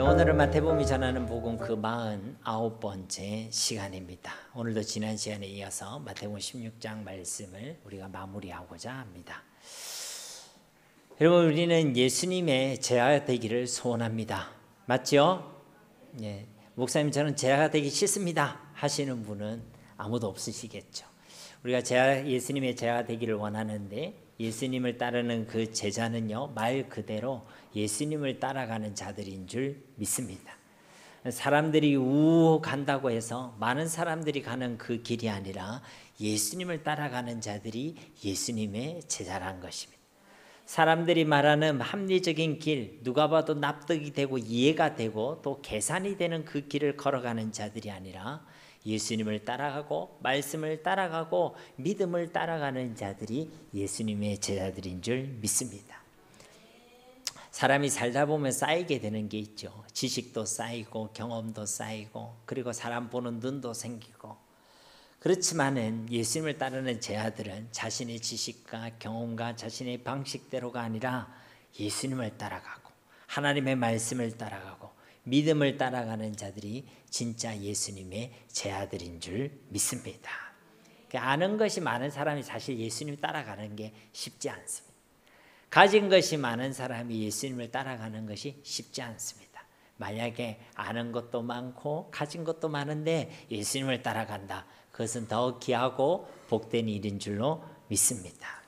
오늘은 마태복음이 전하는 복음 그 49번째 시간입니다. 오늘도 지난 시간에 이어서 마태복음 16장 말씀을 우리가 마무리하고자 합니다. 여러분, 우리는 예수님의 제자가 되기를 소원합니다. 맞죠? 예, 목사님 저는 제자가 되기 싫습니다 하시는 분은 아무도 없으시겠죠. 우리가 예수님의 제자가 되기를 원하는데 예수님을 따르는 그 제자는요, 말 그대로 예수님을 따라가는 자들인 줄 믿습니다. 사람들이 간다고 해서 많은 사람들이 가는 그 길이 아니라 예수님을 따라가는 자들이 예수님의 제자란 것입니다. 사람들이 말하는 합리적인 길, 누가 봐도 납득이 되고 이해가 되고 또 계산이 되는 그 길을 걸어가는 자들이 아니라 예수님을 따라가고 말씀을 따라가고 믿음을 따라가는 자들이 예수님의 제자들인 줄 믿습니다. 사람이 살다 보면 쌓이게 되는 게 있죠. 지식도 쌓이고 경험도 쌓이고 그리고 사람 보는 눈도 생기고, 그렇지만은 예수님을 따르는 제자들은 자신의 지식과 경험과 자신의 방식대로가 아니라 예수님을 따라가고 하나님의 말씀을 따라가고 믿음을 따라가는 자들이 진짜 예수님의 제자들인 줄 믿습니다. 아는 것이 많은 사람이 사실 예수님 따라가는 게 쉽지 않습니다. 가진 것이 많은 사람이 예수님을 따라가는 것이 쉽지 않습니다. 만약에 아는 것도 많고 가진 것도 많은데 예수님을 따라간다, 그것은 더 귀하고 복된 일인 줄로 믿습니다.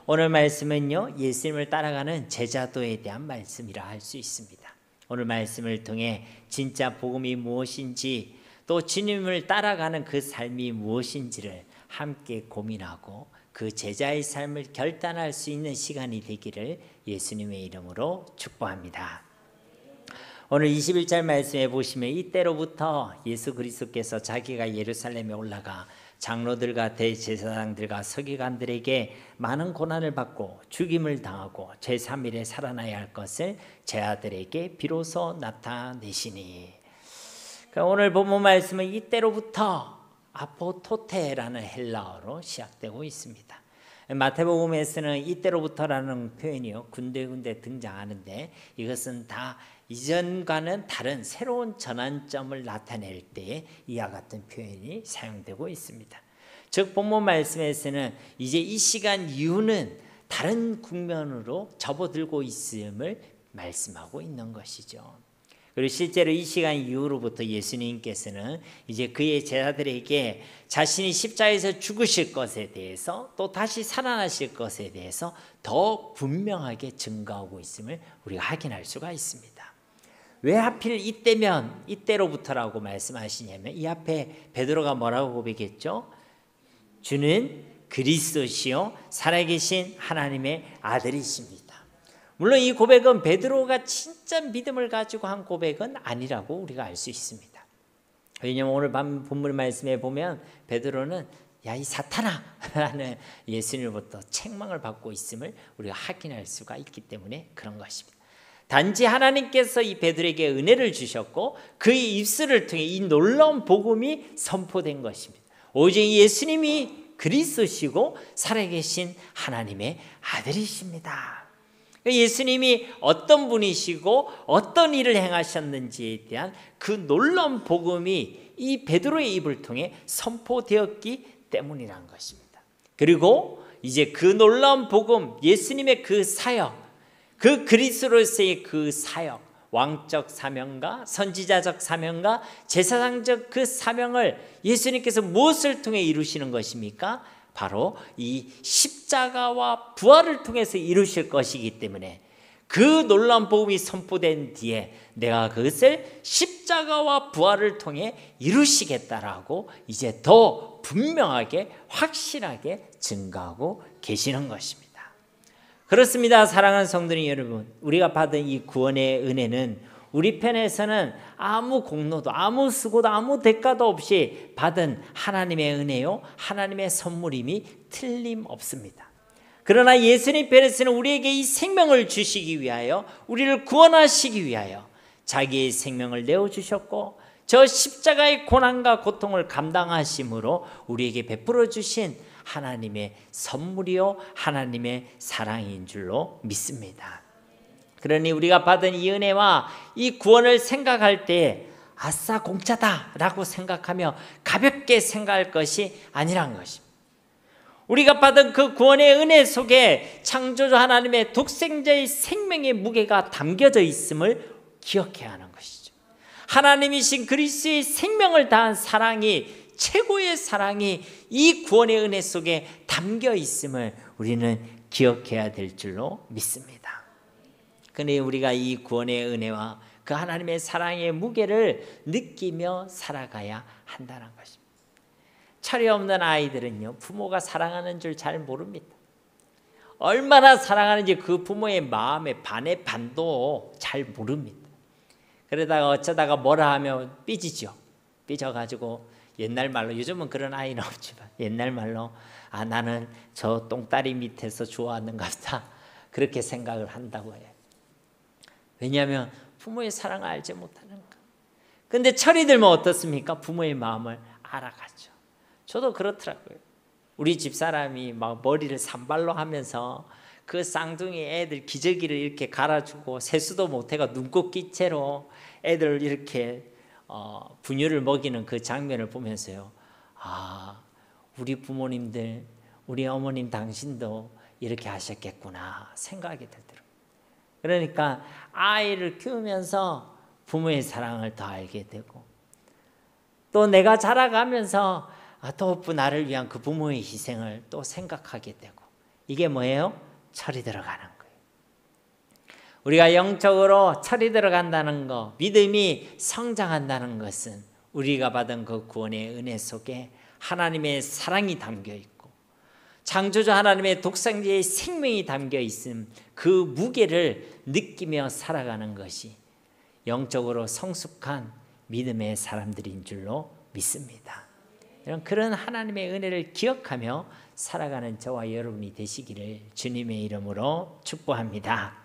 오늘 말씀은요, 예수님을 따라가는 제자도에 대한 말씀이라 할 수 있습니다. 오늘 말씀을 통해 진짜 복음이 무엇인지 또 주님을 따라가는 그 삶이 무엇인지를 함께 고민하고 그 제자의 삶을 결단할 수 있는 시간이 되기를 예수님의 이름으로 축복합니다. 오늘 21절 말씀에 보시면 이때로부터 예수 그리스도께서 자기가 예루살렘에 올라가 장로들과 대제사장들과 서기관들에게 많은 고난을 받고 죽임을 당하고 제3일에 살아나야 할 것을 제자들에게 비로소 나타내시니. 오늘 본문 말씀은 이때로부터 아포토테라는 헬라어로 시작되고 있습니다. 마태복음에서는 이때로부터라는 표현이요, 군데군데 등장하는데 이것은 다 이전과는 다른 새로운 전환점을 나타낼 때에 이와 같은 표현이 사용되고 있습니다. 즉 본문 말씀에서는 이제 이 시간 이후는 다른 국면으로 접어들고 있음을 말씀하고 있는 것이죠. 그리고 실제로 이 시간 이후로부터 예수님께서는 이제 그의 제자들에게 자신이 십자가에서 죽으실 것에 대해서 또 다시 살아나실 것에 대해서 더 분명하게 증거하고 있음을 우리가 확인할 수가 있습니다. 왜 하필 이때면 이때로부터라고 말씀하시냐면 이 앞에 베드로가 뭐라고 고백했죠? 주는 그리스도시요 살아계신 하나님의 아들이십니다. 물론 이 고백은 베드로가 진짜 믿음을 가지고 한 고백은 아니라고 우리가 알 수 있습니다. 왜냐하면 오늘 본문 말씀에 보면 베드로는 야 이 사탄아 라는 예수님으로부터 책망을 받고 있음을 우리가 확인할 수가 있기 때문에 그런 것입니다. 단지 하나님께서 이 베드로에게 은혜를 주셨고 그의 입술을 통해 이 놀라운 복음이 선포된 것입니다. 오직 예수님이 그리스도시고 살아계신 하나님의 아들이십니다. 예수님이 어떤 분이시고 어떤 일을 행하셨는지에 대한 그 놀라운 복음이 이 베드로의 입을 통해 선포되었기 때문이란 것입니다. 그리고 이제 그 놀라운 복음, 예수님의 그 사역, 그 그리스도로서의 그 사역, 왕적 사명과 선지자적 사명과 제사장적 그 사명을 예수님께서 무엇을 통해 이루시는 것입니까? 바로 이 십자가와 부활을 통해서 이루실 것이기 때문에 그 놀라운 복음이 선포된 뒤에 내가 그것을 십자가와 부활을 통해 이루시겠다라고 이제 더 분명하게 확실하게 증거하고 계시는 것입니다. 그렇습니다. 사랑하는 성도님 여러분, 우리가 받은 이 구원의 은혜는 우리 편에서는 아무 공로도 아무 수고도 아무 대가도 없이 받은 하나님의 은혜요, 하나님의 선물임이 틀림없습니다. 그러나 예수님 편에서는 우리에게 이 생명을 주시기 위하여, 우리를 구원하시기 위하여 자기의 생명을 내어주셨고 저 십자가의 고난과 고통을 감당하심으로 우리에게 베풀어 주신 하나님의 선물이요 하나님의 사랑인 줄로 믿습니다. 그러니 우리가 받은 이 은혜와 이 구원을 생각할 때 아싸 공짜다 라고 생각하며 가볍게 생각할 것이 아니란 것입니다. 우리가 받은 그 구원의 은혜 속에 창조주 하나님의 독생자의 생명의 무게가 담겨져 있음을 기억해야 하는 것이죠. 하나님이신 그리스도의 생명을 다한 사랑이, 최고의 사랑이 이 구원의 은혜 속에 담겨 있음을 우리는 기억해야 될 줄로 믿습니다. 그러니 우리가 이 구원의 은혜와 그 하나님의 사랑의 무게를 느끼며 살아가야 한다는 것입니다. 철이 없는 아이들은요, 부모가 사랑하는 줄 잘 모릅니다. 얼마나 사랑하는지 그 부모의 마음의 반의 반도 잘 모릅니다. 그러다가 어쩌다가 뭐라 하면 삐지죠. 삐져가지고 옛날 말로, 요즘은 그런 아이는 없지만 옛날 말로 아 나는 저 똥다리 밑에서 좋아하는가 보다 그렇게 생각을 한다고 해요. 왜냐하면 부모의 사랑을 알지 못하는가. 근데 철이 들면 어떻습니까? 부모의 마음을 알아가죠. 저도 그렇더라고요. 우리 집사람이 막 머리를 산발로 하면서 그 쌍둥이 애들 기저귀를 이렇게 갈아주고 세수도 못해가 눈꽃 채로 애들 이렇게 분유를 먹이는 그 장면을 보면서요, 아 우리 부모님들, 우리 어머님 당신도 이렇게 하셨겠구나 생각이 들더라고요. 그러니까 아이를 키우면서 부모의 사랑을 더 알게 되고, 또 내가 자라가면서 또 나를 위한 그 부모의 희생을 또 생각하게 되고, 이게 뭐예요? 철이 들어가는 거예요. 우리가 영적으로 철이 들어간다는 것, 믿음이 성장한다는 것은 우리가 받은 그 구원의 은혜 속에 하나님의 사랑이 담겨 있고 창조주 하나님의 독생자의 생명이 담겨 있음, 그 무게를 느끼며 살아가는 것이 영적으로 성숙한 믿음의 사람들인 줄로 믿습니다. 그런 하나님의 은혜를 기억하며 살아가는 저와 여러분이 되시기를 주님의 이름으로 축복합니다.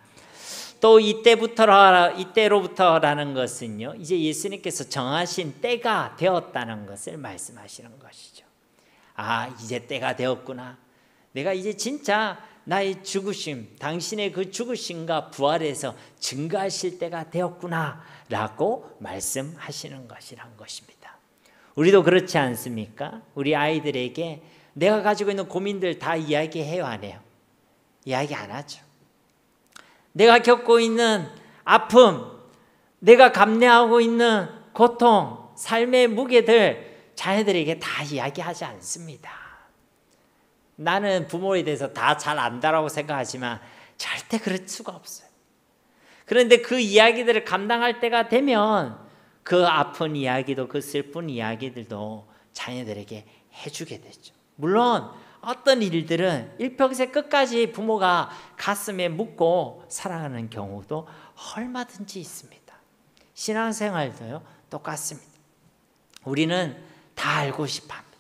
또 이때로부터라는 것은요, 이제 예수님께서 정하신 때가 되었다는 것을 말씀하시는 것이죠. 아, 이제 때가 되었구나. 내가 이제 진짜 나의 죽으심, 당신의 그 죽으심과 부활에서 증거하실 때가 되었구나 라고 말씀하시는 것이란 것입니다. 우리도 그렇지 않습니까? 우리 아이들에게 내가 가지고 있는 고민들 다 이야기해요, 안 해요? 이야기 안 하죠. 내가 겪고 있는 아픔, 내가 감내하고 있는 고통, 삶의 무게들 자녀들에게 다 이야기하지 않습니다. 나는 부모에 대해서 다 잘 안다라고 생각하지만 절대 그럴 수가 없어요. 그런데 그 이야기들을 감당할 때가 되면 그 아픈 이야기도, 그 슬픈 이야기들도 자녀들에게 해주게 되죠. 물론 어떤 일들은 일평생 끝까지 부모가 가슴에 묻고 살아가는 경우도 얼마든지 있습니다. 신앙생활도요 똑같습니다. 우리는 다 알고 싶어합니다.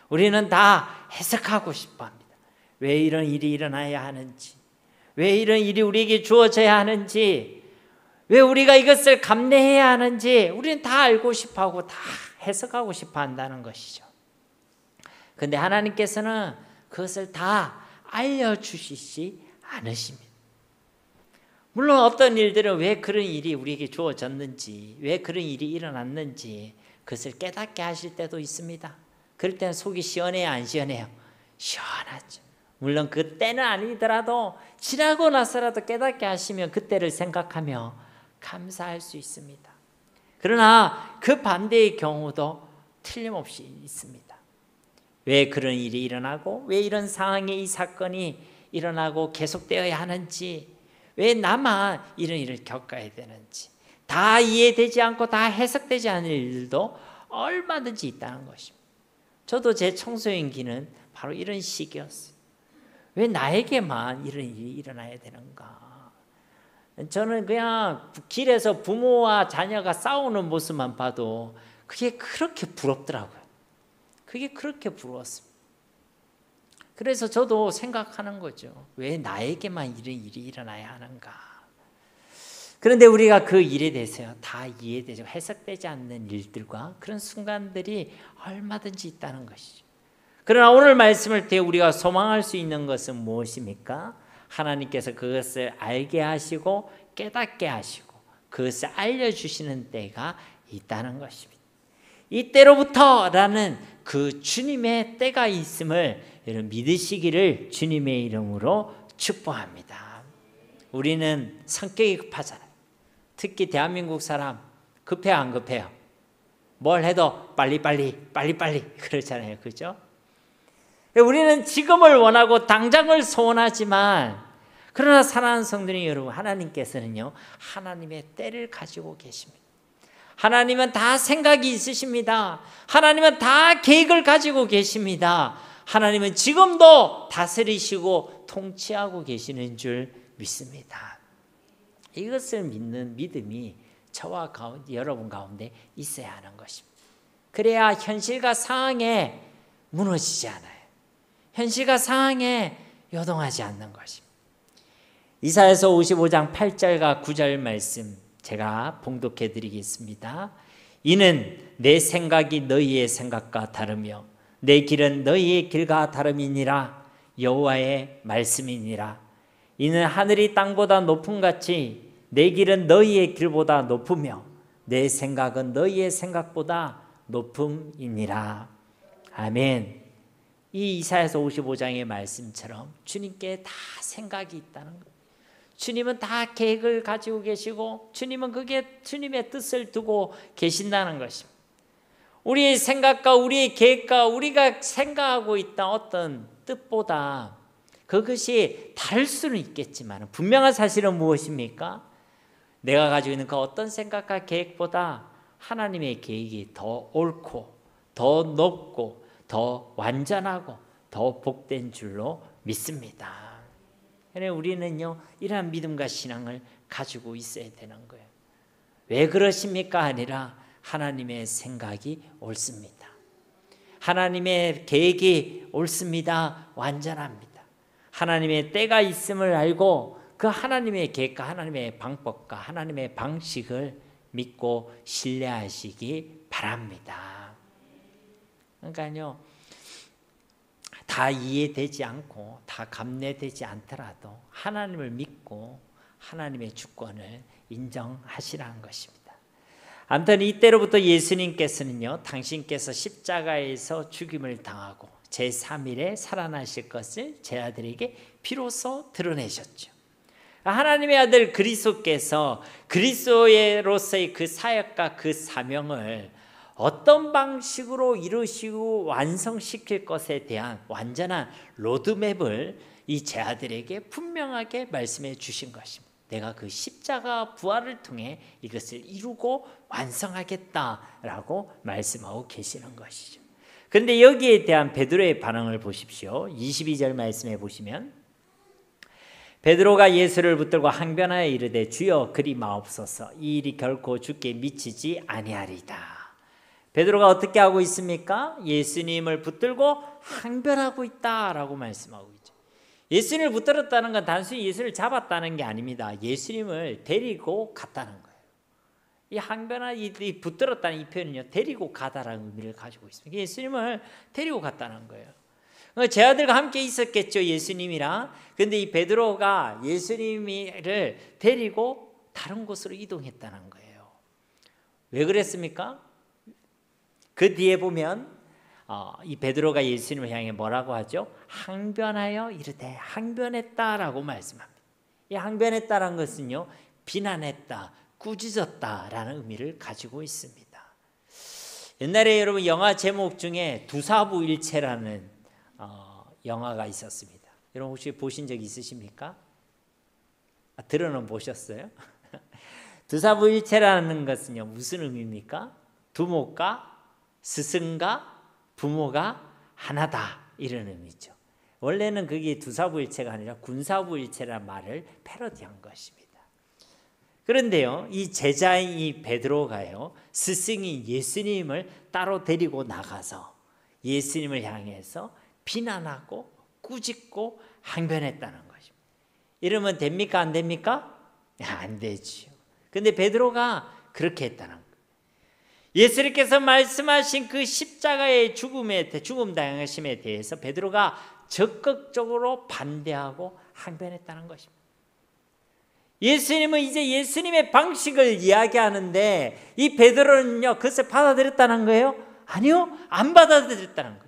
우리는 다 해석하고 싶어합니다. 왜 이런 일이 일어나야 하는지, 왜 이런 일이 우리에게 주어져야 하는지, 왜 우리가 이것을 감내해야 하는지 우리는 다 알고 싶어하고 다 해석하고 싶어 한다는 것이죠. 그런데 하나님께서는 그것을 다 알려주시지 않으십니다. 물론 어떤 일들은 왜 그런 일이 우리에게 주어졌는지, 왜 그런 일이 일어났는지 그것을 깨닫게 하실 때도 있습니다. 그럴 때는 속이 시원해요, 안 시원해요? 시원하죠. 물론 그때는 아니더라도 지나고 나서라도 깨닫게 하시면 그때를 생각하며 감사할 수 있습니다. 그러나 그 반대의 경우도 틀림없이 있습니다. 왜 그런 일이 일어나고, 왜 이런 상황에 이 사건이 일어나고 계속되어야 하는지, 왜 나만 이런 일을 겪어야 되는지, 다 이해되지 않고 다 해석되지 않은 일들도 얼마든지 있다는 것입니다. 저도 제 청소년기는 바로 이런 시기였어요. 왜 나에게만 이런 일이 일어나야 되는가? 저는 그냥 길에서 부모와 자녀가 싸우는 모습만 봐도 그게 그렇게 부럽더라고요. 그게 그렇게 부러웠습니다. 그래서 저도 생각하는 거죠. 왜 나에게만 이런 일이 일어나야 하는가? 그런데 우리가 그 일에 대해서 다 이해되지, 해석되지 않는 일들과 그런 순간들이 얼마든지 있다는 것이죠. 그러나 오늘 말씀을 통해 우리가 소망할 수 있는 것은 무엇입니까? 하나님께서 그것을 알게 하시고 깨닫게 하시고 그것을 알려주시는 때가 있다는 것입니다. 이때로부터라는 그 주님의 때가 있음을 여러분 믿으시기를 주님의 이름으로 축복합니다. 우리는 성격이 급하잖아요. 특히 대한민국 사람 급해요, 안 급해요? 뭘 해도 빨리빨리 그렇잖아요. 그죠? 우리는 지금을 원하고 당장을 소원하지만 그러나 사랑하는 성도님 여러분, 하나님께서는요 하나님의 때를 가지고 계십니다. 하나님은 다 생각이 있으십니다. 하나님은 다 계획을 가지고 계십니다. 하나님은 지금도 다스리시고 통치하고 계시는 줄 믿습니다. 이것을 믿는 믿음이 저와 여러분 가운데 있어야 하는 것입니다. 그래야 현실과 상황에 무너지지 않아요. 현실과 상황에 요동하지 않는 것입니다. 이사야서 55장 8절과 9절 말씀 제가 봉독해 드리겠습니다. 이는 내 생각이 너희의 생각과 다르며 내 길은 너희의 길과 다름이니라. 여호와의 말씀이니라. 이는 하늘이 땅보다 높음같이 내 길은 너희의 길보다 높으며 내 생각은 너희의 생각보다 높음이니라. 아멘. 이 이사야서 55장의 말씀처럼 주님께 다 생각이 있다는 것. 주님은 다 계획을 가지고 계시고 주님은 그게 주님의 뜻을 두고 계신다는 것입니다. 우리의 생각과 우리의 계획과 우리가 생각하고 있던 어떤 뜻보다 그것이 다를 수는 있겠지만 분명한 사실은 무엇입니까? 내가 가지고 있는 그 어떤 생각과 계획보다 하나님의 계획이 더 옳고 더 높고 더 완전하고 더 복된 줄로 믿습니다. 그래서 우리는요 이러한 믿음과 신앙을 가지고 있어야 되는 거예요. 왜 그러십니까? 아니라 하나님의 생각이 옳습니다. 하나님의 계획이 옳습니다. 완전합니다. 하나님의 때가 있음을 알고 그 하나님의 계획과 하나님의 방법과 하나님의 방식을 믿고 신뢰하시기 바랍니다. 그러니까요 다 이해되지 않고 다 감내되지 않더라도 하나님을 믿고 하나님의 주권을 인정하시라는 것입니다. 아무튼 이때로부터 예수님께서는요 당신께서 십자가에서 죽임을 당하고 제3일에 살아나실 것을 제 아들에게 비로소 드러내셨죠. 하나님의 아들 그리스도께서 그리스도로서의 그 사역과 그 사명을 어떤 방식으로 이루시고 완성시킬 것에 대한 완전한 로드맵을 이 제 아들에게 분명하게 말씀해 주신 것입니다. 내가 그 십자가 부활을 통해 이것을 이루고 완성하겠다라고 말씀하고 계시는 것이죠. 그런데 여기에 대한 베드로의 반응을 보십시오. 22절 말씀해 보시면 베드로가 예수를 붙들고 항변하여 이르되 주여 그리 마옵소서 이 일이 결코 주께 미치지 아니하리다. 베드로가 어떻게 하고 있습니까? 예수님을 붙들고 항변하고 있다라고 말씀하고 있죠. 예수님을 붙들었다는 건 단순히 예수를 잡았다는 게 아닙니다. 예수님을 데리고 갔다는 거예요. 이 항변한 이 붙들었다는 이 표현은요, 데리고 가다라는 의미를 가지고 있습니다. 예수님을 데리고 갔다는 거예요. 제 아들과 함께 있었겠죠, 예수님이랑. 그런데 이 베드로가 예수님을 데리고 다른 곳으로 이동했다는 거예요. 왜 그랬습니까? 그 뒤에 보면 이 베드로가 예수님을 향해 뭐라고 하죠? 항변하여 이르되 항변했다라고 말씀합니다. 이 항변했다라는 것은요 비난했다, 꾸짖었다라는 의미를 가지고 있습니다. 옛날에 여러분 영화 제목 중에 두사부일체라는 영화가 있었습니다. 여러분 혹시 보신 적 있으십니까? 들어는 보셨어요? 두사부일체라는 것은요 무슨 의미입니까? 두목과 스승과 부모가 하나다 이런 의미죠. 원래는 그게 두사부일체가 아니라 군사부일체라는 말을 패러디한 것입니다. 그런데요 이 제자인 이 베드로가요 스승인 예수님을 따로 데리고 나가서 예수님을 향해서 비난하고 꾸짖고 항변했다는 것입니다. 이러면 됩니까? 안 됩니까? 안 되지요. 근데 베드로가 그렇게 했다는 거예요. 예수님께서 말씀하신 그 십자가의 죽음 당하심에 대해서 베드로가 적극적으로 반대하고 항변했다는 것입니다. 예수님은 이제 예수님의 방식을 이야기하는데 이 베드로는요, 그것을 받아들였다는 거예요? 아니요, 안 받아들였다는 거예요.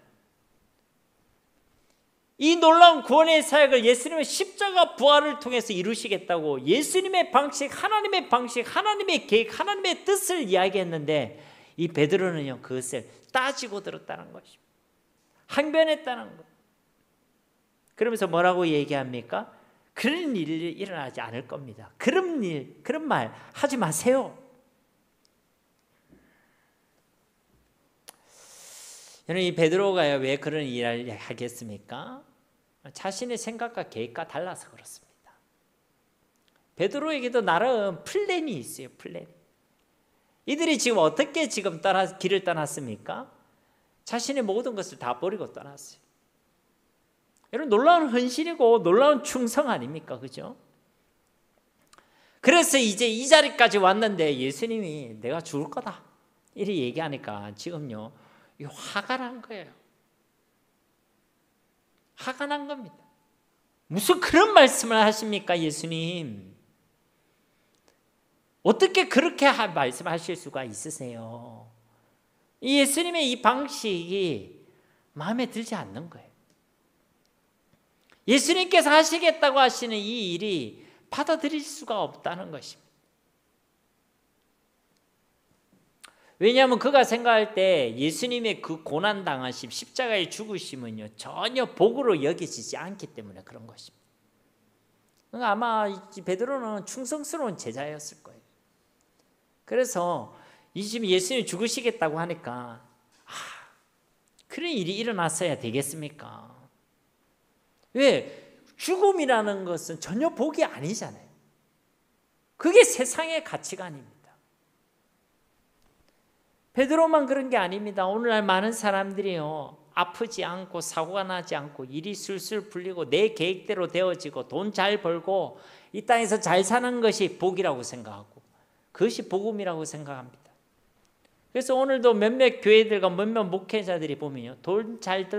이 놀라운 구원의 사역을 예수님의 십자가 부활을 통해서 이루시겠다고 예수님의 방식, 하나님의 계획, 하나님의 뜻을 이야기했는데 이 베드로는요, 그것을 따지고 들었다는 것입니다. 항변했다는 것. 그러면서 뭐라고 얘기합니까? 그런 일이 일어나지 않을 겁니다. 그런 말 하지 마세요. 여러분, 이 베드로가 왜 그런 일을 하겠습니까? 자신의 생각과 계획과 달라서 그렇습니다. 베드로에게도 나름 플랜이 있어요. 플랜. 이들이 지금 어떻게 길을 떠났습니까? 자신의 모든 것을 다 버리고 떠났어요. 여러분, 놀라운 헌신이고 놀라운 충성 아닙니까? 그죠? 그래서 이제 이 자리까지 왔는데 예수님이 내가 죽을 거다 이렇게 얘기하니까 지금요, 화가 난 거예요. 화가 난 겁니다. 무슨 그런 말씀을 하십니까, 예수님? 어떻게 그렇게 말씀하실 수가 있으세요? 이 예수님의 이 방식이 마음에 들지 않는 거예요. 예수님께서 하시겠다고 하시는 이 일이 받아들일 수가 없다는 것입니다. 왜냐하면 그가 생각할 때 예수님의 그 고난당하심, 십자가의 죽으심은요, 전혀 복으로 여겨지지 않기 때문에 그런 것입니다. 그러니까 아마 베드로는 충성스러운 제자였을 거예요. 그래서 지금 예수님이 죽으시겠다고 하니까 그런 일이 일어났어야 되겠습니까? 왜? 죽음이라는 것은 전혀 복이 아니잖아요. 그게 세상의 가치관입니다. 베드로만 그런 게 아닙니다. 오늘날 많은 사람들이요, 아프지 않고 사고가 나지 않고 일이 술술 풀리고 내 계획대로 되어지고 돈 잘 벌고 이 땅에서 잘 사는 것이 복이라고 생각하고 그것이 복음이라고 생각합니다. 그래서 오늘도 몇몇 교회들과 몇몇 목회자들이 보면요, 돈 잘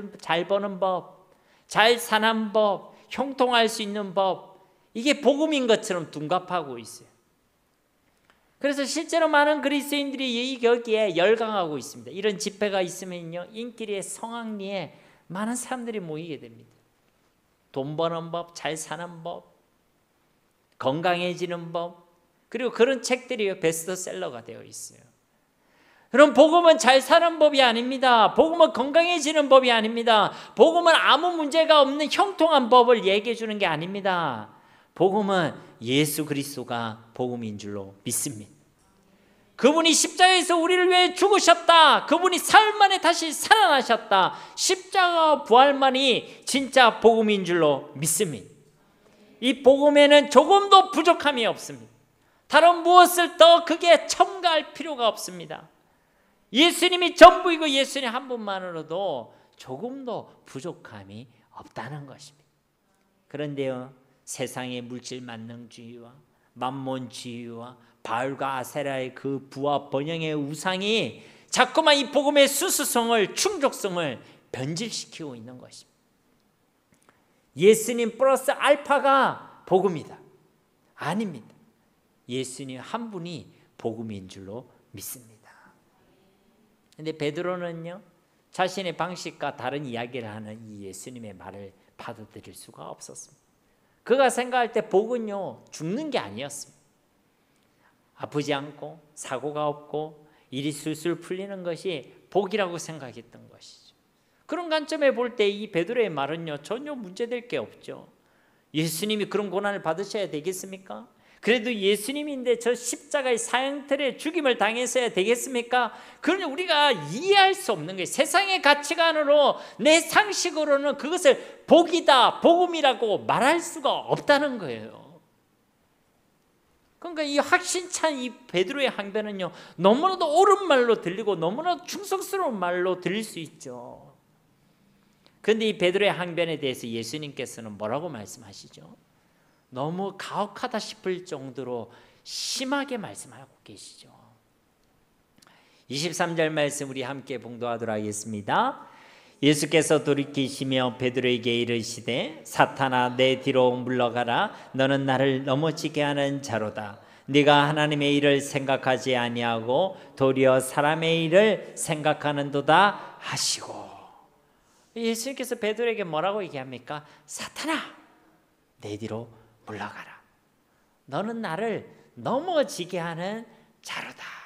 버는 법, 잘 사는 법, 형통할 수 있는 법, 이게 복음인 것처럼 둔갑하고 있어요. 그래서 실제로 많은 그리스도인들이 여기에 열광하고 있습니다. 이런 집회가 있으면요, 인기리에 성황리에 많은 사람들이 모이게 됩니다. 돈 버는 법, 잘 사는 법, 건강해지는 법, 그리고 그런 책들이 베스트셀러가 되어 있어요. 그럼 복음은 잘 사는 법이 아닙니다. 복음은 건강해지는 법이 아닙니다. 복음은 아무 문제가 없는 형통한 법을 얘기해 주는 게 아닙니다. 복음은 예수 그리스도가 복음인 줄로 믿습니다. 그분이 십자가에서 우리를 위해 죽으셨다. 그분이 사흘 만에 다시 살아나셨다. 십자가 부활만이 진짜 복음인 줄로 믿습니다. 이 복음에는 조금도 부족함이 없습니다. 다른 무엇을 더 크게 첨가할 필요가 없습니다. 예수님이 전부이고 예수님 한 분만으로도 조금도 부족함이 없다는 것입니다. 그런데요, 세상의 물질 만능주의와 만몬주의와 바알과 아세라의 그 부와 번영의 우상이 자꾸만 이 복음의 수수성을, 충족성을 변질시키고 있는 것입니다. 예수님 플러스 알파가 복음이다. 아닙니다. 예수님 한 분이 복음인 줄로 믿습니다. 그런데 베드로는요, 자신의 방식과 다른 이야기를 하는 이 예수님의 말을 받아들일 수가 없었습니다. 그가 생각할 때 복은요, 죽는 게 아니었습니다. 아프지 않고 사고가 없고 일이 술술 풀리는 것이 복이라고 생각했던 것이죠. 그런 관점에 볼 때 이 베드로의 말은요, 전혀 문제될 게 없죠. 예수님이 그런 고난을 받으셔야 되겠습니까? 그래도 예수님인데 저 십자가의 사형틀에 죽임을 당했어야 되겠습니까? 그건 우리가 이해할 수 없는 거예요. 세상의 가치관으로, 내 상식으로는 그것을 복이다, 복음이라고 말할 수가 없다는 거예요. 그러니까 이 확신찬 이 베드로의 항변은요, 너무나도 옳은 말로 들리고 너무나도 충성스러운 말로 들릴 수 있죠. 그런데 이 베드로의 항변에 대해서 예수님께서는 뭐라고 말씀하시죠? 너무 가혹하다 싶을 정도로 심하게 말씀하고 계시죠. 23절 말씀 우리 함께 봉독하도록 하겠습니다. 예수께서 돌이키시며 베드로에게 이르시되 사탄아 내 뒤로 물러가라. 너는 나를 넘어지게 하는 자로다. 네가 하나님의 일을 생각하지 아니하고 도리어 사람의 일을 생각하는도다 하시고. 예수님께서 베드로에게 뭐라고 얘기합니까? 사탄아 내 뒤로 물러가라. 너는 나를 넘어지게 하는 자로다.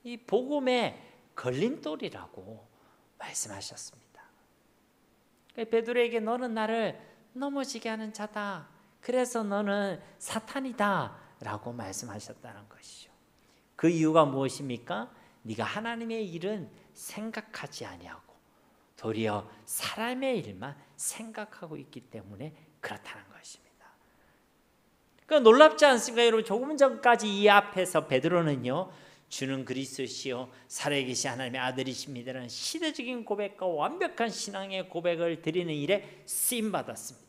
이 복음의 걸림돌이라고 말씀하셨습니다. 베드로에게 너는 나를 넘어지게 하는 자다. 그래서 너는 사탄이다 라고 말씀하셨다는 것이죠. 그 이유가 무엇입니까? 네가 하나님의 일은 생각하지 아니하고 도리어 사람의 일만 생각하고 있기 때문에 그렇다는 것입니다. 그러니까 놀랍지 않습니까? 여러분, 조금 전까지 이 앞에서 베드로는요, 주는 그리스도시요 살아계신 하나님의 아들이십니다라는 시대적인 고백과 완벽한 신앙의 고백을 드리는 일에 쓰임받았습니다.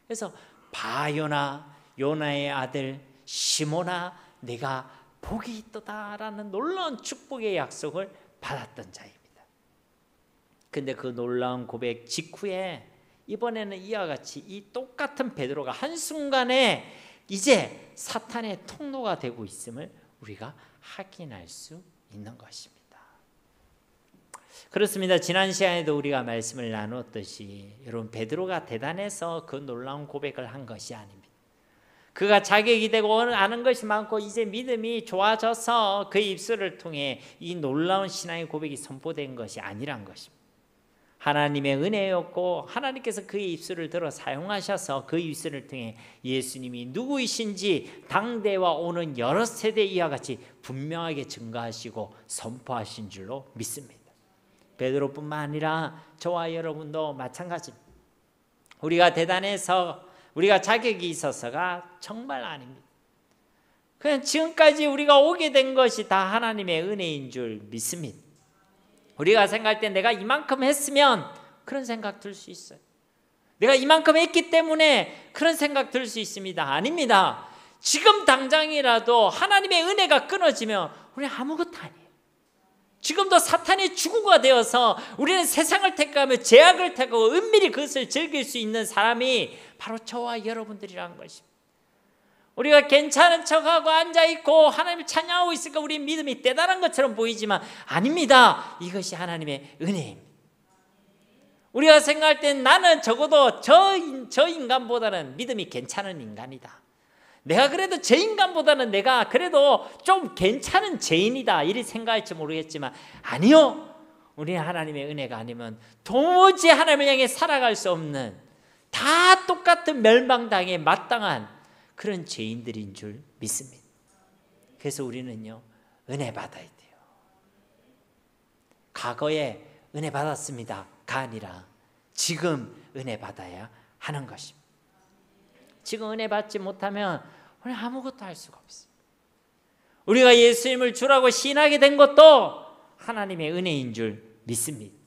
그래서 바요나 요나의 아들 시몬아 내가 복이 있도다라는 놀라운 축복의 약속을 받았던 자입니다. 근데 그 놀라운 고백 직후에 이번에는 이와 같이 이 똑같은 베드로가 한순간에 이제 사탄의 통로가 되고 있음을 우리가 확인할 수 있는 것입니다. 그렇습니다. 지난 시간에도 우리가 말씀을 나누었듯이 여러분, 베드로가 대단해서 그 놀라운 고백을 한 것이 아닙니다. 그가 자격이 되고 아는 것이 많고 이제 믿음이 좋아져서 그의 입술을 통해 이 놀라운 신앙의 고백이 선포된 것이 아니란 것입니다. 하나님의 은혜였고 하나님께서 그의 입술을 들어 사용하셔서 그 입술을 통해 예수님이 누구이신지 당대와 오는 여러 세대 이와 같이 분명하게 증거하시고 선포하신 줄로 믿습니다. 베드로뿐만 아니라 저와 여러분도 마찬가지입니다. 우리가 대단해서 우리가 자격이 있어서가 정말 아닙니다. 그냥 지금까지 우리가 오게 된 것이 다 하나님의 은혜인 줄 믿습니다. 우리가 생각할 때 내가 이만큼 했으면 그런 생각 들 수 있어요. 내가 이만큼 했기 때문에 그런 생각 들 수 있습니다. 아닙니다. 지금 당장이라도 하나님의 은혜가 끊어지면 우리는 아무것도 아니에요. 지금도 사탄의 주구가 되어서 우리는 세상을 택하며 죄악을 택하고 은밀히 그것을 즐길 수 있는 사람이 바로 저와 여러분들이라는 것입니다. 우리가 괜찮은 척하고 앉아있고 하나님을 찬양하고 있으니까 우리 믿음이 대단한 것처럼 보이지만 아닙니다. 이것이 하나님의 은혜입니다. 우리가 생각할 땐 나는 적어도 저 인간보다는 믿음이 괜찮은 인간이다. 내가 그래도 저 인간보다는 내가 그래도 좀 괜찮은 죄인이다 이렇게 생각할지 모르겠지만 아니요. 우리는 하나님의 은혜가 아니면 도무지 하나님을 향해 살아갈 수 없는 다 똑같은 멸망당에 마땅한 그런 죄인들인 줄 믿습니다. 그래서 우리는요 은혜 받아야 돼요. 과거에 은혜 받았습니다가 아니라 지금 은혜 받아야 하는 것입니다. 지금 은혜 받지 못하면 우리 아무것도 할 수가 없어요. 우리가 예수님을 주라고 신하게 된 것도 하나님의 은혜인 줄 믿습니다.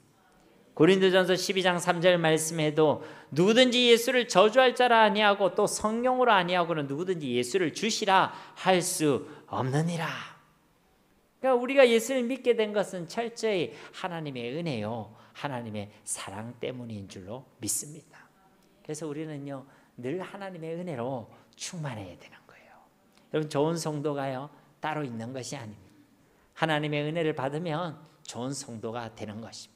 고린도전서 12장 3절 말씀에도 누구든지 예수를 저주할 자라 아니하고 또 성령으로 아니하고는 누구든지 예수를 주시라 할 수 없느니라. 그러니까 우리가 예수를 믿게 된 것은 철저히 하나님의 은혜요 하나님의 사랑 때문인 줄로 믿습니다. 그래서 우리는요 늘 하나님의 은혜로 충만해야 되는 거예요. 여러분, 좋은 성도가요 따로 있는 것이 아닙니다. 하나님의 은혜를 받으면 좋은 성도가 되는 것입니다.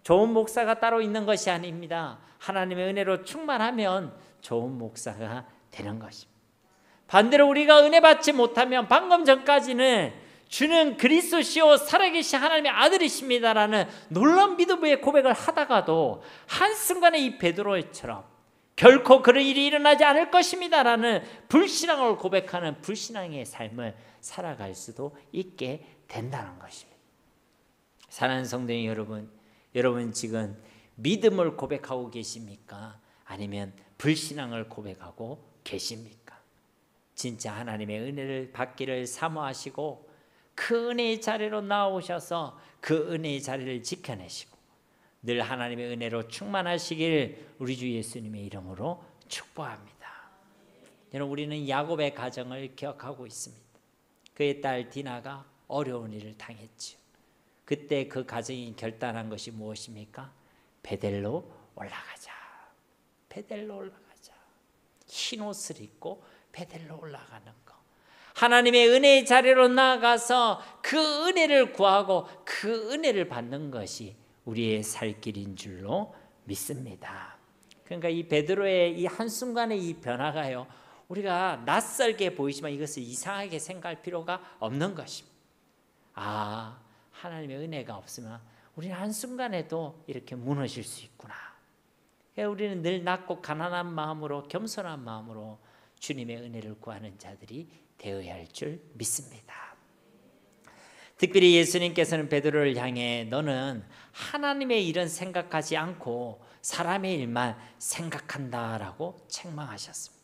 좋은 목사가 따로 있는 것이 아닙니다. 하나님의 은혜로 충만하면 좋은 목사가 되는 것입니다. 반대로 우리가 은혜 받지 못하면 방금 전까지는 주는 그리스도시요 살아계신 하나님의 아들이십니다라는 놀라운 믿음의 고백을 하다가도 한순간에 이 베드로처럼 결코 그런 일이 일어나지 않을 것입니다라는 불신앙을 고백하는 불신앙의 삶을 살아갈 수도 있게 된다는 것입니다. 사랑하는 성도 여러분, 여러분 지금 믿음을 고백하고 계십니까? 아니면 불신앙을 고백하고 계십니까? 진짜 하나님의 은혜를 받기를 사모하시고 그 은혜의 자리로 나오셔서 그 은혜의 자리를 지켜내시고 늘 하나님의 은혜로 충만하시길 우리 주 예수님의 이름으로 축복합니다. 여러분, 우리는 야곱의 가정을 기억하고 있습니다. 그의 딸 디나가 어려운 일을 당했죠. 그때 그 가정이 결단한 것이 무엇입니까? 베델로 올라가자. 베델로 올라가자. 흰 옷을 입고 베델로 올라가는 거. 하나님의 은혜의 자리로 나아가서 그 은혜를 구하고 그 은혜를 받는 것이 우리의 살 길인 줄로 믿습니다. 그러니까 이 베드로의 이 한순간의 이 변화가요, 우리가 낯설게 보이지만 이것을 이상하게 생각할 필요가 없는 것입니다. 아, 하나님의 은혜가 없으면 우리는 한순간에도 이렇게 무너질 수 있구나. 우리는 늘 낮고 가난한 마음으로, 겸손한 마음으로 주님의 은혜를 구하는 자들이 되어야 할 줄 믿습니다. 특별히 예수님께서는 베드로를 향해 너는 하나님의 일은 생각하지 않고 사람의 일만 생각한다라고 책망하셨습니다.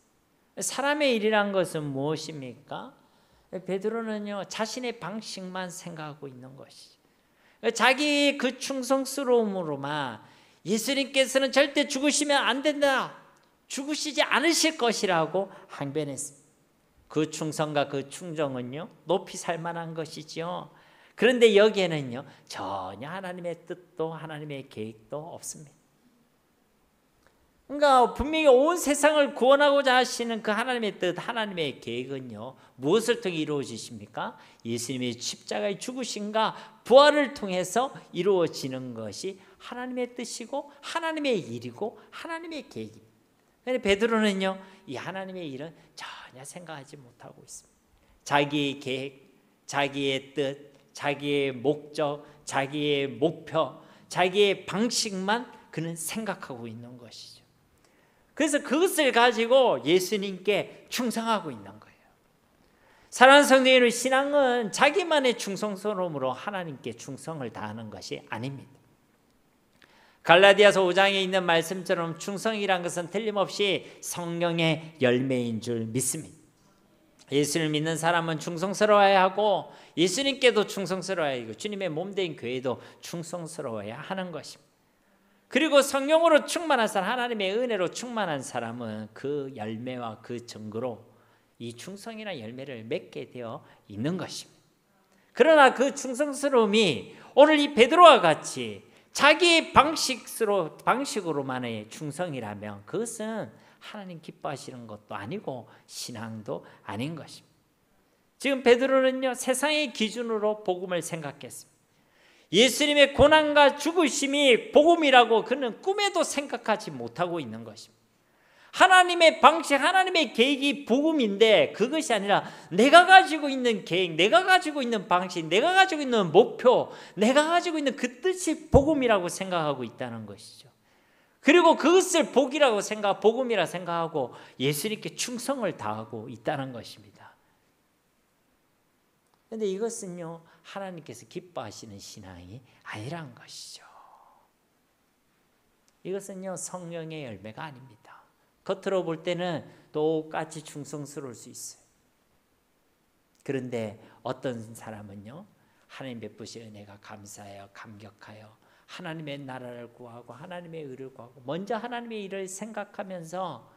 사람의 일이란 것은 무엇입니까? 베드로는요, 자신의 방식만 생각하고 있는 것이죠. 자기 그 충성스러움으로만 예수님께서는 절대 죽으시면 안 된다, 죽으시지 않으실 것이라고 항변했습니다. 그 충성과 그 충정은요, 높이 살만한 것이지요. 그런데 여기에는요, 전혀 하나님의 뜻도 하나님의 계획도 없습니다. 그러니까 분명히 온 세상을 구원하고자 하시는 그 하나님의 뜻, 하나님의 계획은요, 무엇을 통해 이루어지십니까? 예수님의 십자가의 죽으심과 부활을 통해서 이루어지는 것이 하나님의 뜻이고 하나님의 일이고 하나님의 계획입니다. 그런데 베드로는요, 이 하나님의 일은 전혀 생각하지 못하고 있습니다. 자기의 계획, 자기의 뜻, 자기의 목적, 자기의 목표, 자기의 방식만 그는 생각하고 있는 것이죠. 그래서 그것을 가지고 예수님께 충성하고 있는 거예요. 사랑하는 성도 여러분, 신앙은 자기만의 충성스러움으로 하나님께 충성을 다하는 것이 아닙니다. 갈라디아서 5장에 있는 말씀처럼 충성이란 것은 틀림없이 성령의 열매인 줄 믿습니다. 예수를 믿는 사람은 충성스러워야 하고 예수님께도 충성스러워야 하고 주님의 몸된 교회도 충성스러워야 하는 것입니다. 그리고 성령으로 충만한 사람, 하나님의 은혜로 충만한 사람은 그 열매와 그 증거로 이 충성이나 열매를 맺게 되어 있는 것입니다. 그러나 그 충성스러움이 오늘 이 베드로와 같이 자기 방식으로만의 충성이라면 그것은 하나님 기뻐하시는 것도 아니고 신앙도 아닌 것입니다. 지금 베드로는요, 세상의 기준으로 복음을 생각했습니다. 예수님의 고난과 죽으심이 복음이라고 그는 꿈에도 생각하지 못하고 있는 것입니다. 하나님의 방식, 하나님의 계획이 복음인데 그것이 아니라 내가 가지고 있는 계획, 내가 가지고 있는 방식, 내가 가지고 있는 목표, 내가 가지고 있는 그 뜻이 복음이라고 생각하고 있다는 것이죠. 그리고 그것을 복이라고 복음이라 생각하고 예수님께 충성을 다하고 있다는 것입니다. 그런데 이것은요, 하나님께서 기뻐하시는 신앙이 아니란 것이죠. 이것은요, 성령의 열매가 아닙니다. 겉으로 볼 때는 똑같이 충성스러울 수 있어요. 그런데 어떤 사람은요, 하나님 베푸신 은혜가 감사해요, 감격하여 하나님의 나라를 구하고 하나님의 의를 구하고 먼저 하나님의 일을 생각하면서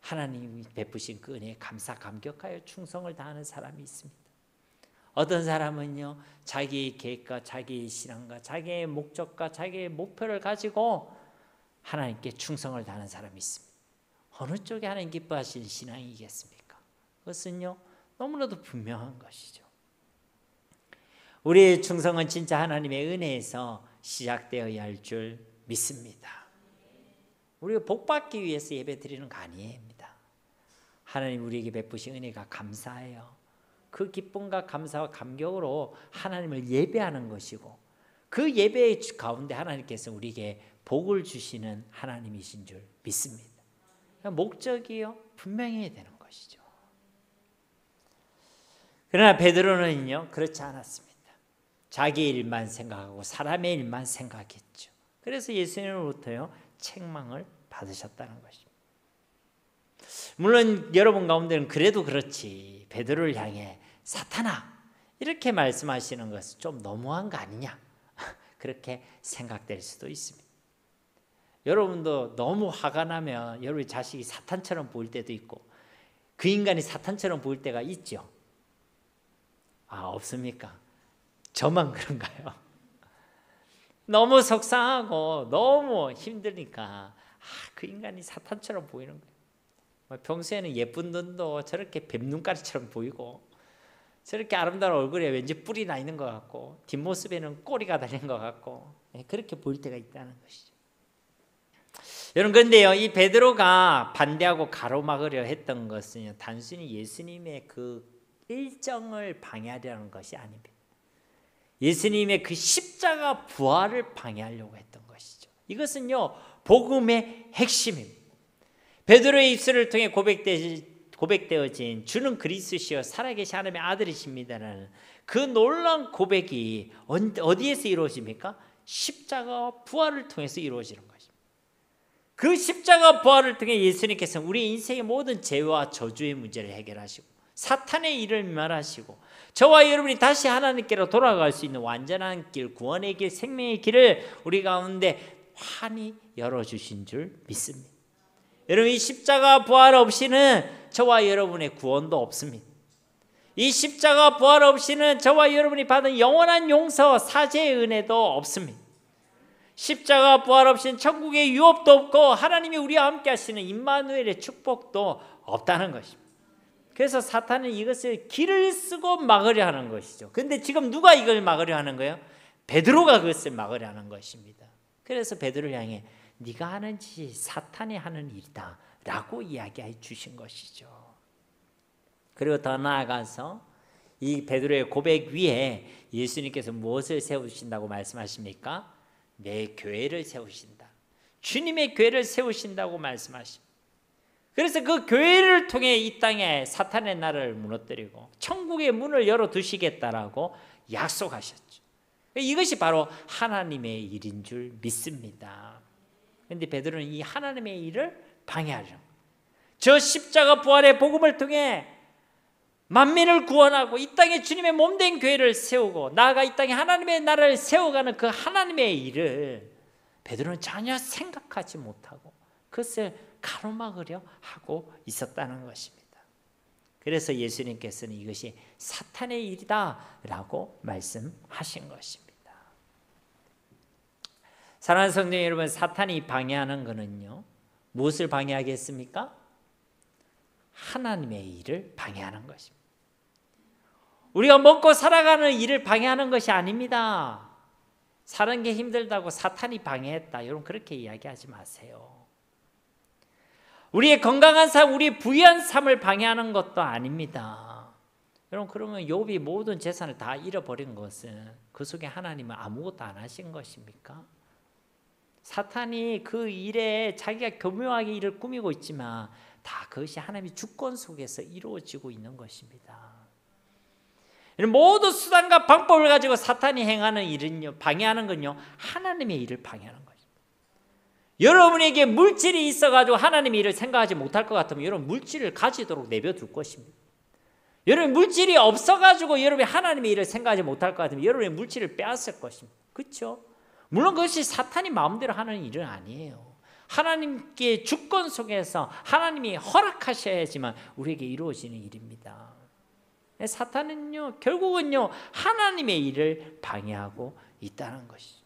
하나님이 베푸신 그 은혜에 감사 감격하여 충성을 다하는 사람이 있습니다. 어떤 사람은요, 자기의 계획과 자기의 신앙과 자기의 목적과 자기의 목표를 가지고 하나님께 충성을 다하는 사람이 있습니다. 어느 쪽에 하나님 기뻐하시는 신앙이겠습니까? 그것은요, 너무나도 분명한 것이죠. 우리의 충성은 진짜 하나님의 은혜에서 시작되어야 할 줄 믿습니다. 우리가 복받기 위해서 예배 드리는 거 아닙니다. 하나님 우리에게 베푸신 은혜가 감사해요. 그 기쁨과 감사와 감격으로 하나님을 예배하는 것이고 그 예배의 가운데 하나님께서 우리에게 복을 주시는 하나님이신 줄 믿습니다. 목적이요, 분명해야 되는 것이죠. 그러나 베드로는요, 그렇지 않았습니다. 자기 일만 생각하고 사람의 일만 생각했죠. 그래서 예수님으로부터요, 책망을 받으셨다는 것입니다. 물론 여러분 가운데는 그래도 그렇지, 베드로를 향해 사탄아 이렇게 말씀하시는 것은 좀 너무한 거 아니냐, 그렇게 생각될 수도 있습니다. 여러분도 너무 화가 나면 여러분의 자식이 사탄처럼 보일 때도 있고 그 인간이 사탄처럼 보일 때가 있죠. 아, 없습니까? 저만 그런가요? 너무 속상하고 너무 힘드니까 그 인간이 사탄처럼 보이는 거예요. 평소에는 예쁜 눈도 저렇게 뱀눈가리처럼 보이고 저렇게 아름다운 얼굴에 왠지 뿔이 나 있는 것 같고 뒷모습에는 꼬리가 달린 것 같고 그렇게 보일 때가 있다는 것이죠. 여러분, 그런데요, 이 베드로가 반대하고 가로막으려 했던 것은 단순히 예수님의 그 일정을 방해하려는 것이 아닙니다. 예수님의 그 십자가 부활을 방해하려고 했던 것이죠. 이것은요, 복음의 핵심입니다. 베드로의 입술을 통해 고백되어진 주는 그리스도시요 살아계신 하나님의 아들이십니다라는 그 놀라운 고백이 어디에서 이루어집니까? 십자가 부활을 통해서 이루어지는 것입니다. 그 십자가 부활을 통해 예수님께서는 우리 인생의 모든 죄와 저주의 문제를 해결하시고 사탄의 일을 멸하시고 저와 여러분이 다시 하나님께로 돌아갈 수 있는 완전한 길, 구원의 길, 생명의 길을 우리 가운데 환히 열어주신 줄 믿습니다. 여러분, 이 십자가 부활 없이는 저와 여러분의 구원도 없습니다. 이 십자가 부활 없이는 저와 여러분이 받은 영원한 용서, 사죄의 은혜도 없습니다. 십자가 부활 없이는 천국의 유업도 없고 하나님이 우리와 함께 하시는 임마누엘의 축복도 없다는 것입니다. 그래서 사탄은 이것을 길을 쓰고 막으려 하는 것이죠. 그런데 지금 누가 이걸 막으려 하는 거예요? 베드로가 그것을 막으려 하는 것입니다. 그래서 베드로를 향해 네가 하는 짓이 사탄이 하는 일이다 라고 이야기해 주신 것이죠. 그리고 더 나아가서 이 베드로의 고백 위에 예수님께서 무엇을 세우신다고 말씀하십니까? 내 교회를 세우신다. 주님의 교회를 세우신다고 말씀하십니다. 그래서 그 교회를 통해 이 땅에 사탄의 나라를 무너뜨리고 천국의 문을 열어두시겠다라고 약속하셨죠. 이것이 바로 하나님의 일인 줄 믿습니다. 그런데 베드로는 이 하나님의 일을 방해하려고 저 십자가 부활의 복음을 통해 만민을 구원하고 이 땅에 주님의 몸된 교회를 세우고 나아가 이 땅에 하나님의 나라를 세워가는 그 하나님의 일을 베드로는 전혀 생각하지 못하고 그것을 가로막으려 하고 있었다는 것입니다. 그래서 예수님께서는 이것이 사탄의 일이다 라고 말씀하신 것입니다. 사랑하는 성도 여러분, 사탄이 방해하는 것은요, 무엇을 방해하겠습니까? 하나님의 일을 방해하는 것입니다. 우리가 먹고 살아가는 일을 방해하는 것이 아닙니다. 사는 게 힘들다고 사탄이 방해했다, 여러분 그렇게 이야기하지 마세요. 우리의 건강한 삶, 우리의 부유한 삶을 방해하는 것도 아닙니다. 여러분, 그러면 욥이 모든 재산을 다 잃어버린 것은 그 속에 하나님은 아무것도 안 하신 것입니까? 사탄이 그 일에 자기가 교묘하게 일을 꾸미고 있지만 다 그것이 하나님의 주권 속에서 이루어지고 있는 것입니다. 모든 수단과 방법을 가지고 사탄이 행하는 일은요, 방해하는 건요, 하나님의 일을 방해하는 거죠. 여러분에게 물질이 있어가지고 하나님의 일을 생각하지 못할 것 같으면 여러분 물질을 가지도록 내버려둘 것입니다. 여러분 물질이 없어가지고 여러분이 하나님의 일을 생각하지 못할 것 같으면 여러분의 물질을 빼앗을 것입니다. 그렇죠? 물론 그것이 사탄이 마음대로 하는 일은 아니에요. 하나님께 주권 속에서 하나님이 허락하셔야지만 우리에게 이루어지는 일입니다. 사탄은요, 결국은요, 하나님의 일을 방해하고 있다는 것이죠.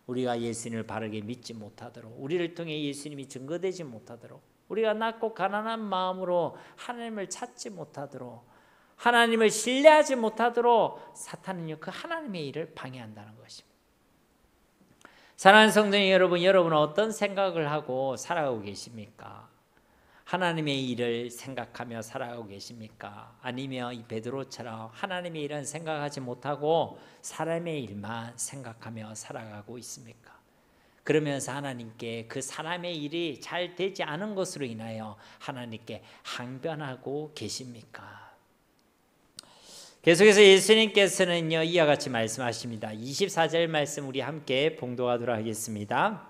우리가 예수님을 바르게 믿지 못하도록, 우리를 통해 예수님이 증거되지 못하도록, 우리가 낮고 가난한 마음으로 하나님을 찾지 못하도록, 하나님을 신뢰하지 못하도록 사탄은요, 그 하나님의 일을 방해한다는 것입니다. 사랑하는 성도 여러분, 여러분은 어떤 생각을 하고 살아가고 계십니까? 하나님의 일을 생각하며 살아가고 계십니까? 아니면 이 베드로처럼 하나님의 일은 생각하지 못하고 사람의 일만 생각하며 살아가고 있습니까? 그러면서 하나님께 그 사람의 일이 잘 되지 않은 것으로 인하여 하나님께 항변하고 계십니까? 계속해서 예수님께서는요, 이와 같이 말씀하십니다. 24절 말씀 우리 함께 봉독하도록 하겠습니다.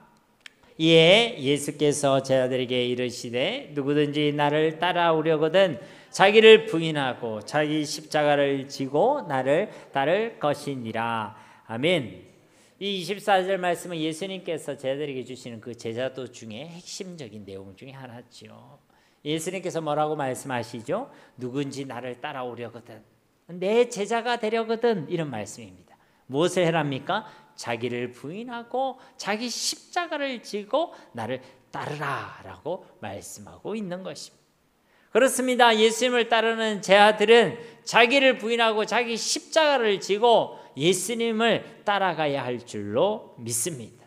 이에 예수께서 제자들에게 이르시되 누구든지 나를 따라오려거든 자기를 부인하고 자기 십자가를 지고 나를 따를 것이니라. 아멘. 이 24절 말씀은 예수님께서 제자들에게 주시는 그 제자도 중에 핵심적인 내용 중에 하나죠. 예수님께서 뭐라고 말씀하시죠? 누군지 나를 따라오려거든. 내 제자가 되려거든. 이런 말씀입니다. 무엇을 해랍니까? 자기를 부인하고 자기 십자가를 지고 나를 따르라 라고 말씀하고 있는 것입니다. 그렇습니다. 예수님을 따르는 제 아들은 자기를 부인하고 자기 십자가를 지고 예수님을 따라가야 할 줄로 믿습니다.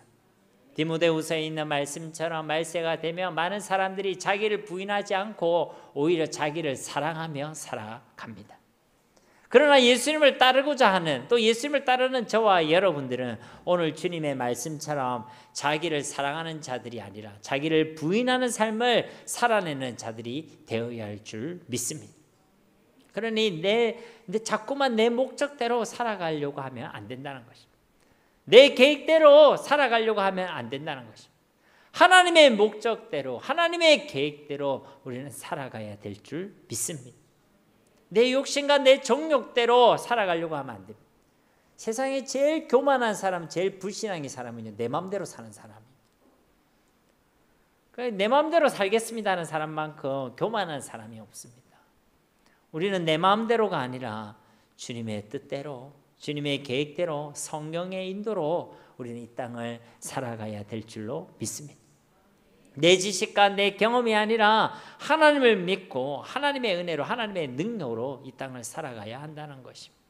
디모데후서에 있는 말씀처럼 말세가 되면 많은 사람들이 자기를 부인하지 않고 오히려 자기를 사랑하며 살아갑니다. 그러나 예수님을 따르고자 하는, 또 예수님을 따르는 저와 여러분들은 오늘 주님의 말씀처럼 자기를 사랑하는 자들이 아니라 자기를 부인하는 삶을 살아내는 자들이 되어야 할 줄 믿습니다. 그러니 자꾸만 내 목적대로 살아가려고 하면 안 된다는 것입니다. 내 계획대로 살아가려고 하면 안 된다는 것입니다. 하나님의 목적대로, 하나님의 계획대로 우리는 살아가야 될 줄 믿습니다. 내 욕심과 내 정욕대로 살아가려고 하면 안 됩니다. 세상에 제일 교만한 사람, 제일 불신앙의 사람은요, 내 마음대로 사는 사람이에요. 내 마음대로 살겠습니다 하는 사람만큼 교만한 사람이 없습니다. 우리는 내 마음대로가 아니라 주님의 뜻대로, 주님의 계획대로, 성령의 인도로 우리는 이 땅을 살아가야 될 줄로 믿습니다. 내 지식과 내 경험이 아니라 하나님을 믿고 하나님의 은혜로, 하나님의 능력으로 이 땅을 살아가야 한다는 것입니다.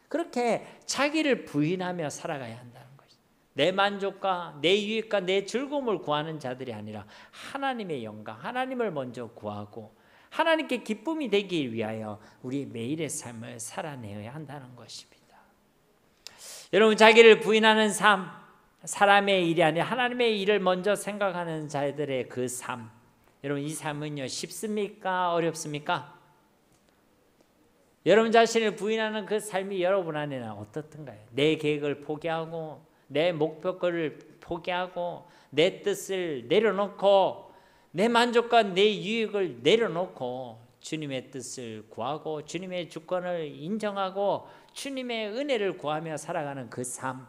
그렇게 자기를 부인하며 살아가야 한다는 것입니다. 내 만족과 내 유익과 내 즐거움을 구하는 자들이 아니라 하나님의 영광, 하나님을 먼저 구하고 하나님께 기쁨이 되기 위하여 우리 매일의 삶을 살아내야 한다는 것입니다. 여러분, 자기를 부인하는 삶, 사람의 일이 아니라 하나님의 일을 먼저 생각하는 자들의 그 삶, 여러분 이 삶은요 쉽습니까? 어렵습니까? 여러분 자신을 부인하는 그 삶이 여러분 안에는 어떻던가요? 내 계획을 포기하고 내 목표를 포기하고 내 뜻을 내려놓고 내 만족과 내 유익을 내려놓고 주님의 뜻을 구하고 주님의 주권을 인정하고 주님의 은혜를 구하며 살아가는 그 삶,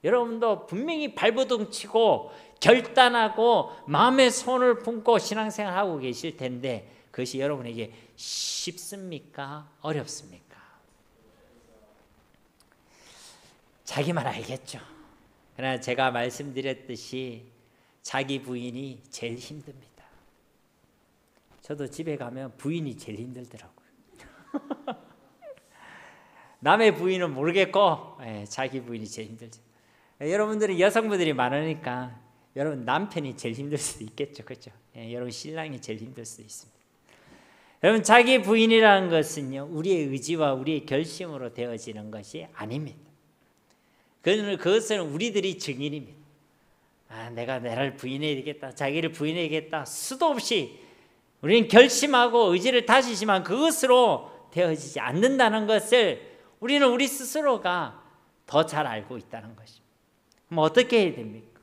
여러분도 분명히 발버둥 치고 결단하고 마음의 손을 품고 신앙생활하고 계실 텐데 그것이 여러분에게 쉽습니까? 어렵습니까? 자기만 알겠죠. 그러나 제가 말씀드렸듯이 자기 부인이 제일 힘듭니다. 저도 집에 가면 부인이 제일 힘들더라고요. 남의 부인은 모르겠고 자기 부인이 제일 힘들죠. 여러분들은 여성분들이 많으니까 여러분 남편이 제일 힘들 수도 있겠죠, 그렇죠? 여러분 신랑이 제일 힘들 수도 있습니다. 여러분 자기 부인이라는 것은요 우리의 의지와 우리의 결심으로 되어지는 것이 아닙니다. 그것은 우리들이 증인입니다. 내가 나를 부인해야 되겠다, 자기를 부인해야겠다, 수도 없이 우리는 결심하고 의지를 다지지만 그것으로 되어지지 않는다는 것을 우리는 우리 스스로가 더 잘 알고 있다는 것입니다. 그럼 어떻게 해야 됩니까?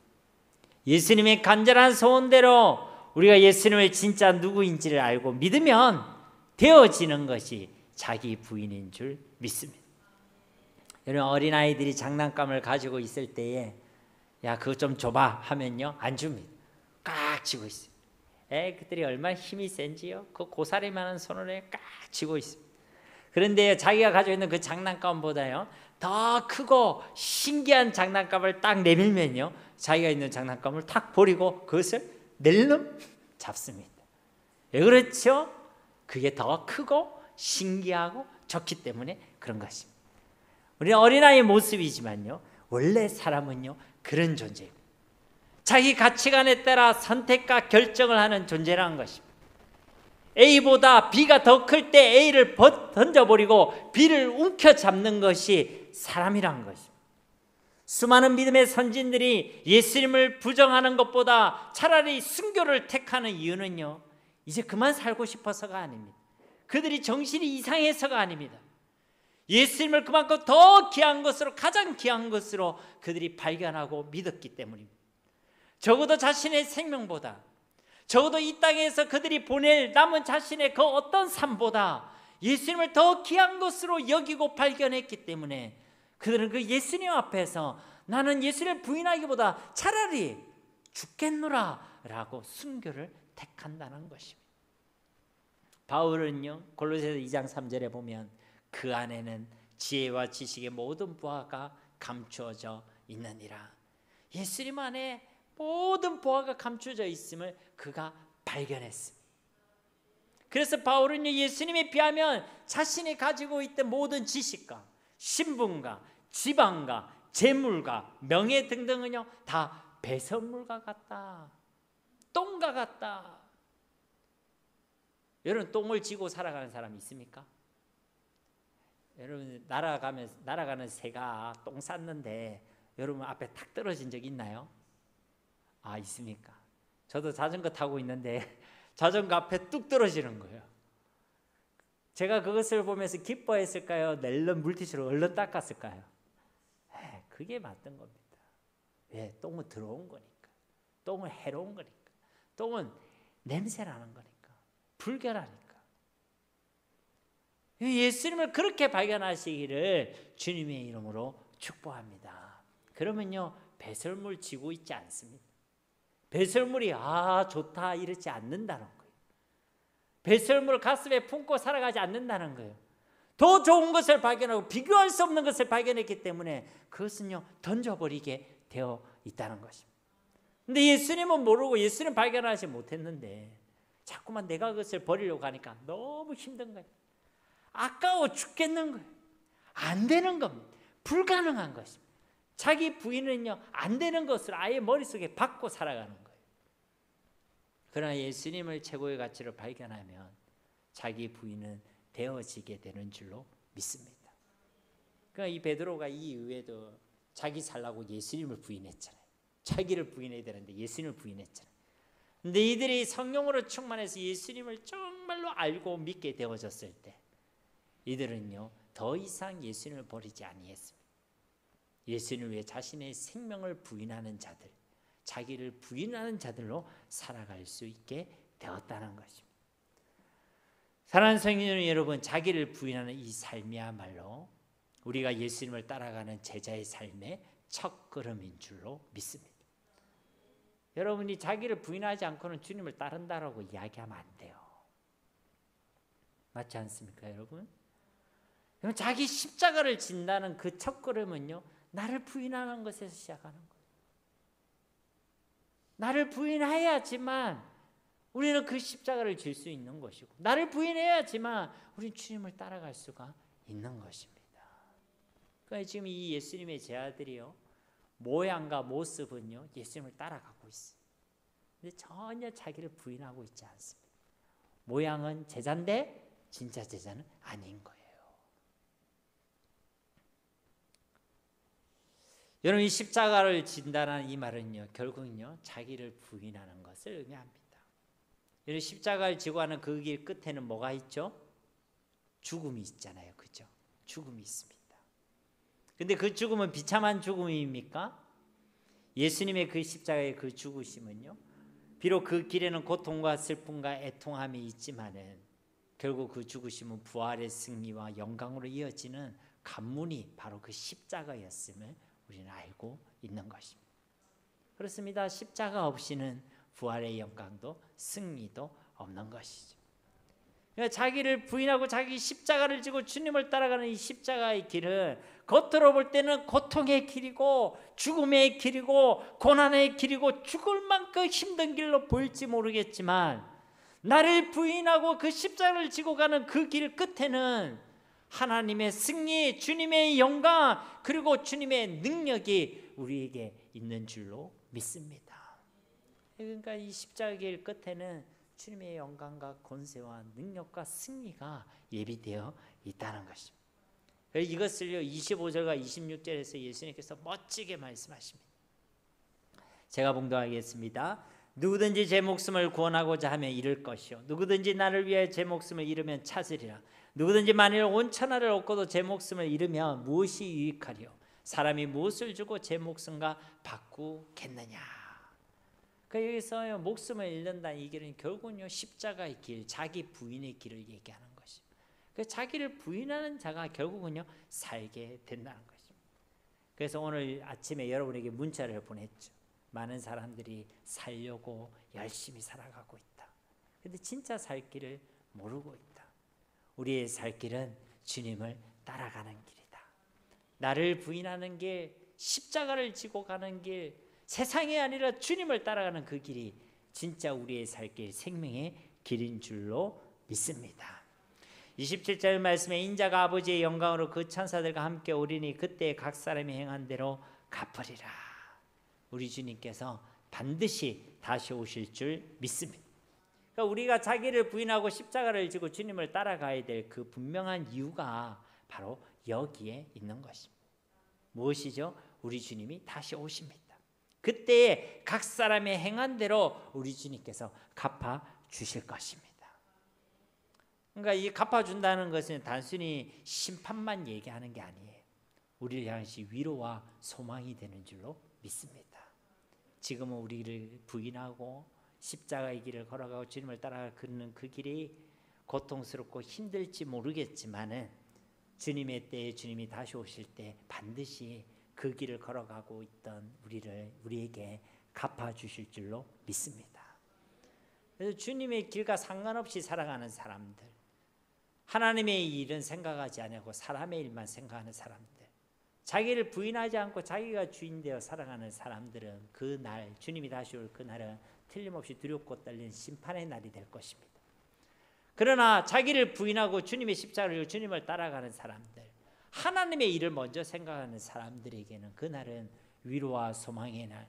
예수님의 간절한 소원대로 우리가 예수님을 진짜 누구인지를 알고 믿으면 되어지는 것이 자기 부인인 줄 믿습니다. 여러분 어린아이들이 장난감을 가지고 있을 때에 야 그거 좀 줘봐 하면요 안 줍니다. 꽉 쥐고 있어요. 그들이 얼마나 힘이 센지요. 그 고사리만한 손으로 꽉 쥐고 있습니다. 그런데 자기가 가지고 있는 그 장난감보다요 더 크고 신기한 장난감을 딱 내밀면요 자기가 있는 장난감을 탁 버리고 그것을 낼름 잡습니다. 왜 그렇죠? 그게 더 크고 신기하고 좋기 때문에 그런 것입니다. 우리는 어린아이의 모습이지만요 원래 사람은요 그런 존재입니다. 자기 가치관에 따라 선택과 결정을 하는 존재라는 것입니다. A보다 B가 더 클 때 A를 던져버리고 B를 움켜잡는 것이 사람이란 것입니다. 수많은 믿음의 선진들이 예수님을 부정하는 것보다 차라리 순교를 택하는 이유는요 이제 그만 살고 싶어서가 아닙니다. 그들이 정신이 이상해서가 아닙니다. 예수님을 그만큼 더 귀한 것으로, 가장 귀한 것으로 그들이 발견하고 믿었기 때문입니다. 적어도 자신의 생명보다, 적어도 이 땅에서 그들이 보낼 남은 자신의 그 어떤 삶보다 예수님을 더 귀한 것으로 여기고 발견했기 때문에 그들은 그 예수님 앞에서 나는 예수님을 부인하기보다 차라리 죽겠노라 라고 순교를 택한다는 것입니다. 바울은요 골로새서 2장 3절에 보면 그 안에는 지혜와 지식의 모든 보화가 감추어져 있느니라. 예수님 안에 모든 보화가 감추어져 있음을 그가 발견했습니다. 그래서 바울은 예수님에 비하면 자신이 가지고 있던 모든 지식과 신분과 지방과 재물과 명예 등등은요 다 배설물과 같다, 똥과 같다. 여러분, 똥을 지고 살아가는 사람 있습니까? 여러분, 날아가는 새가 똥 쌌는데 여러분 앞에 탁 떨어진 적 있나요? 아, 있습니까? 저도 자전거 타고 있는데 자전거 앞에 뚝 떨어지는 거예요. 제가 그것을 보면서 기뻐했을까요? 얼른 물티슈로 얼른 닦았을까요? 그게 맞던 겁니다. 왜? 똥은 더러운 거니까. 똥은 해로운 거니까. 똥은 냄새나는 거니까. 불결하니까. 예수님을 그렇게 발견하시기를 주님의 이름으로 축복합니다. 그러면요, 배설물 지고 있지 않습니다. 배설물이 좋다 이러지 않는다는 거예요. 배설물을 가슴에 품고 살아가지 않는다는 거예요. 더 좋은 것을 발견하고 비교할 수 없는 것을 발견했기 때문에 그것은요 던져버리게 되어 있다는 것입니다. 근데 예수님은 모르고 예수님 발견하지 못했는데 자꾸만 내가 그것을 버리려고 하니까 너무 힘든 거예요. 아까워 죽겠는 거예요. 안 되는 겁니다. 불가능한 것입니다. 자기 부인은요 안 되는 것을 아예 머릿속에 받고 살아가는 거예요. 그러나 예수님을 최고의 가치로 발견하면 자기 부인은 되어지게 되는 줄로 믿습니다. 그러니까 이 베드로가 이 이후에도 자기 살라고 예수님을 부인했잖아요. 자기를 부인해야 되는데 예수님을 부인했잖아요. 근데 이들이 성령으로 충만해서 예수님을 정말로 알고 믿게 되어졌을 때 이들은요 더 이상 예수님을 버리지 아니했습니다. 예수님을 위해 자신의 생명을 부인하는 자들, 자기를 부인하는 자들로 살아갈 수 있게 되었다는 것입니다. 사랑하는 성도 여러분, 자기를 부인하는 이 삶이야말로 우리가 예수님을 따라가는 제자의 삶의 첫걸음인 줄로 믿습니다. 여러분이 자기를 부인하지 않고는 주님을 따른다라고 이야기하면 안 돼요. 맞지 않습니까, 여러분? 자기 십자가를 진다는 그 첫걸음은요 나를 부인하는 것에서 시작하는 거예요. 나를 부인해야지만 우리는 그 십자가를 질 수 있는 것이고, 나를 부인해야지만 우리는 주님을 따라갈 수가 있는 것입니다. 그러니까 지금 이 예수님의 제자들이요 모양과 모습은요 예수님을 따라가고 있어요. 근데 전혀 자기를 부인하고 있지 않습니다. 모양은 제자인데 진짜 제자는 아닌 거예요. 여러분, 이 십자가를 진다는 이 말은요 결국은요 자기를 부인하는 것을 의미합니다. 여러분, 십자가를 지고 하는 그 길 끝에는 뭐가 있죠? 죽음이 있잖아요. 그죠? 죽음이 있습니다. 근데 그 죽음은 비참한 죽음입니까? 예수님의 그 십자가의 그 죽으심은요 비록 그 길에는 고통과 슬픔과 애통함이 있지만은 결국 그 죽으심은 부활의 승리와 영광으로 이어지는 관문이 바로 그 십자가였음을 우리는 알고 있는 것입니다. 그렇습니다. 십자가 없이는 부활의 영광도 승리도 없는 것이죠. 그러니까 자기를 부인하고 자기 십자가를 지고 주님을 따라가는 이 십자가의 길은 겉으로 볼 때는 고통의 길이고 죽음의 길이고 고난의 길이고 죽을 만큼 힘든 길로 보일지 모르겠지만 나를 부인하고 그 십자가를 지고 가는 그 길 끝에는 하나님의 승리, 주님의 영광, 그리고 주님의 능력이 우리에게 있는 줄로 믿습니다. 그러니까 이 십자가의 끝에는 주님의 영광과 권세와 능력과 승리가 예비되어 있다는 것입니다. 이것을요 25절과 26절에서 예수님께서 멋지게 말씀하십니다. 제가 봉독하겠습니다. 누구든지 제 목숨을 구원하고자 하면 잃을 것이요 누구든지 나를 위해 제 목숨을 잃으면 찾으리라. 누구든지 만일 온 천하를 얻고도 제 목숨을 잃으면 무엇이 유익하리요? 사람이 무엇을 주고 제 목숨과 바꾸겠느냐. 그러니까 여기서 목숨을 잃는다는 이 길은 결국은요 십자가의 길, 자기 부인의 길을 얘기하는 것입니다. 그래서 자기를 부인하는 자가 결국은요 살게 된다는 것입니다. 그래서 오늘 아침에 여러분에게 문자를 보냈죠. 많은 사람들이 살려고 열심히 살아가고 있다. 그런데 진짜 살 길을 모르고 있다. 우리의 살 길은 주님을 따라가는 길이다. 나를 부인하는 길, 십자가를 지고 가는 길, 세상이 아니라 주님을 따라가는 그 길이 진짜 우리의 살 길, 생명의 길인 줄로 믿습니다. 27절 말씀에 인자가 아버지의 영광으로 그 천사들과 함께 오리니 그때 각 사람이 행한 대로 갚으리라. 우리 주님께서 반드시 다시 오실 줄 믿습니다. 그러니까 우리가 자기를 부인하고 십자가를 지고 주님을 따라가야 될 그 분명한 이유가 바로 여기에 있는 것입니다. 무엇이죠? 우리 주님이 다시 오십니다. 그때에 각 사람의 행한 대로 우리 주님께서 갚아 주실 것입니다. 그러니까 이 갚아준다는 것은 단순히 심판만 얘기하는 게 아니에요. 우리를 향하시 위로와 소망이 되는 줄로 믿습니다. 지금은 우리를 부인하고 십자가의 길을 걸어가고 주님을 따라가는 그 길이 고통스럽고 힘들지 모르겠지만은 주님의 때에 주님이 다시 오실 때 반드시 그 길을 걸어가고 있던 우리에게 갚아주실 줄로 믿습니다. 그래서 주님의 길과 상관없이 살아가는 사람들, 하나님의 일은 생각하지 않고 사람의 일만 생각하는 사람들, 자기를 부인하지 않고 자기가 주인 되어 살아가는 사람들은 그 날, 주님이 다시 올 그 날은 틀림없이 두렵고 떨리는 심판의 날이 될 것입니다. 그러나 자기를 부인하고 주님의 십자가를 지고 주님을 따라가는 사람들, 하나님의 일을 먼저 생각하는 사람들에게는 그날은 위로와 소망의 날,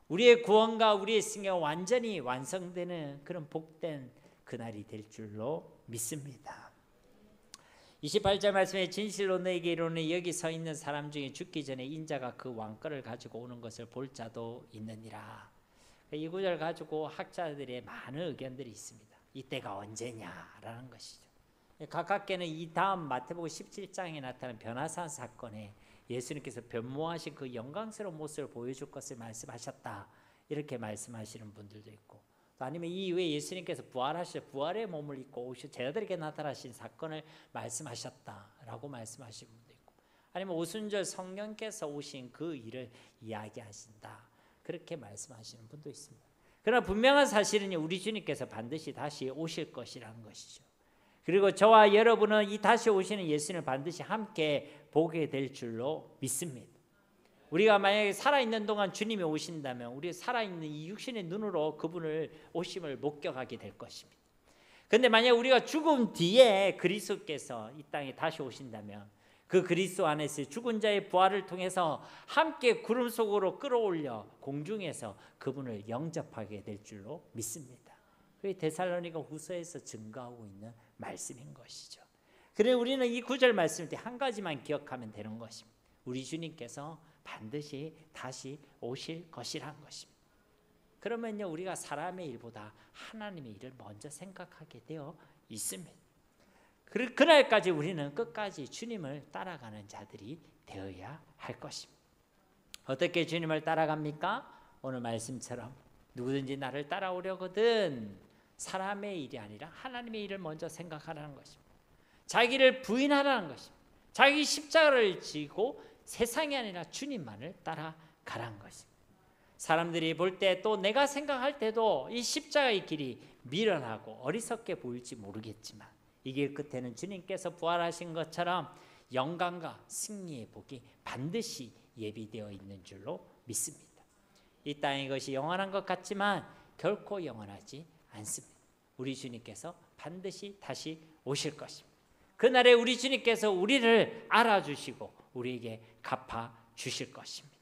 우리의 구원과 우리의 승리가 완전히 완성되는 그런 복된 그날이 될 줄로 믿습니다. 28절 말씀에 진실로 너에게 이르노니 여기 서 있는 사람 중에 죽기 전에 인자가 그 왕권을 가지고 오는 것을 볼 자도 있느니라. 이 구절 가지고 학자들의 많은 의견들이 있습니다. 이때가 언제냐라는 것이죠. 가깝게는 이 다음 마태복음 17장에 나타난 변화산 사건에 예수님께서 변모하신 그 영광스러운 모습을 보여줄 것을 말씀하셨다, 이렇게 말씀하시는 분들도 있고, 또 아니면 이 이후에 예수님께서 부활하셔 부활의 몸을 입고 오셔 제자들에게 나타나신 사건을 말씀하셨다라고 말씀하시는 분도 있고, 아니면 오순절 성령께서 오신 그 일을 이야기하신다, 그렇게 말씀하시는 분도 있습니다. 그러나 분명한 사실은 우리 주님께서 반드시 다시 오실 것이라는 것이죠. 그리고 저와 여러분은 이 다시 오시는 예수님을 반드시 함께 보게 될 줄로 믿습니다. 우리가 만약에 살아있는 동안 주님이 오신다면 우리 살아있는 이 육신의 눈으로 그분을 오심을 목격하게 될 것입니다. 그런데 만약 우리가 죽음 뒤에 그리스도께서 이 땅에 다시 오신다면 그 그리스도 안에서 죽은 자의 부활을 통해서 함께 구름 속으로 끌어올려 공중에서 그분을 영접하게 될 줄로 믿습니다. 그게 데살로니가 후서에서 증거하고 있는 말씀인 것이죠. 그래 우리는 이 구절 말씀을 때 한 가지만 기억하면 되는 것입니다. 우리 주님께서 반드시 다시 오실 것이란 것입니다. 그러면요, 우리가 사람의 일보다 하나님의 일을 먼저 생각하게 되어 있습니다. 그날까지 우리는 끝까지 주님을 따라가는 자들이 되어야 할 것입니다. 어떻게 주님을 따라갑니까? 오늘 말씀처럼 누구든지 나를 따라오려거든 사람의 일이 아니라 하나님의 일을 먼저 생각하라는 것입니다. 자기를 부인하라는 것입니다. 자기 십자가를 지고 세상이 아니라 주님만을 따라가라는 것입니다. 사람들이 볼 때 또 내가 생각할 때도 이 십자가의 길이 미련하고 어리석게 보일지 모르겠지만 이 길 끝에는 주님께서 부활하신 것처럼 영광과 승리의 복이 반드시 예비되어 있는 줄로 믿습니다. 이 땅의 것이 영원한 것 같지만 결코 영원하지 않습니다. 우리 주님께서 반드시 다시 오실 것입니다. 그날에 우리 주님께서 우리를 알아주시고 우리에게 갚아주실 것입니다.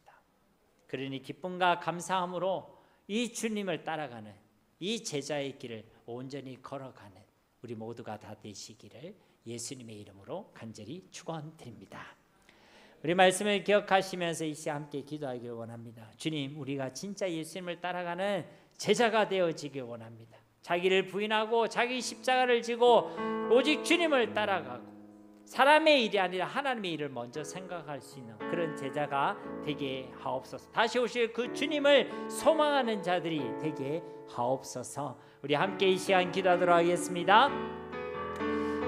그러니 기쁨과 감사함으로 이 주님을 따라가는 이 제자의 길을 온전히 걸어가는 우리 모두가 다 되시기를 예수님의 이름으로 간절히 축원드립니다. 우리 말씀을 기억하시면서 이 시간 함께 기도하기를 원합니다. 주님, 우리가 진짜 예수님을 따라가는 제자가 되어지길 원합니다. 자기를 부인하고 자기 십자가를 지고 오직 주님을 따라가고 사람의 일이 아니라 하나님의 일을 먼저 생각할 수 있는 그런 제자가 되게 하옵소서. 다시 오실 그 주님을 소망하는 자들이 되게 하옵소서. 우리 함께 이 시간 기도하도록 하겠습니다.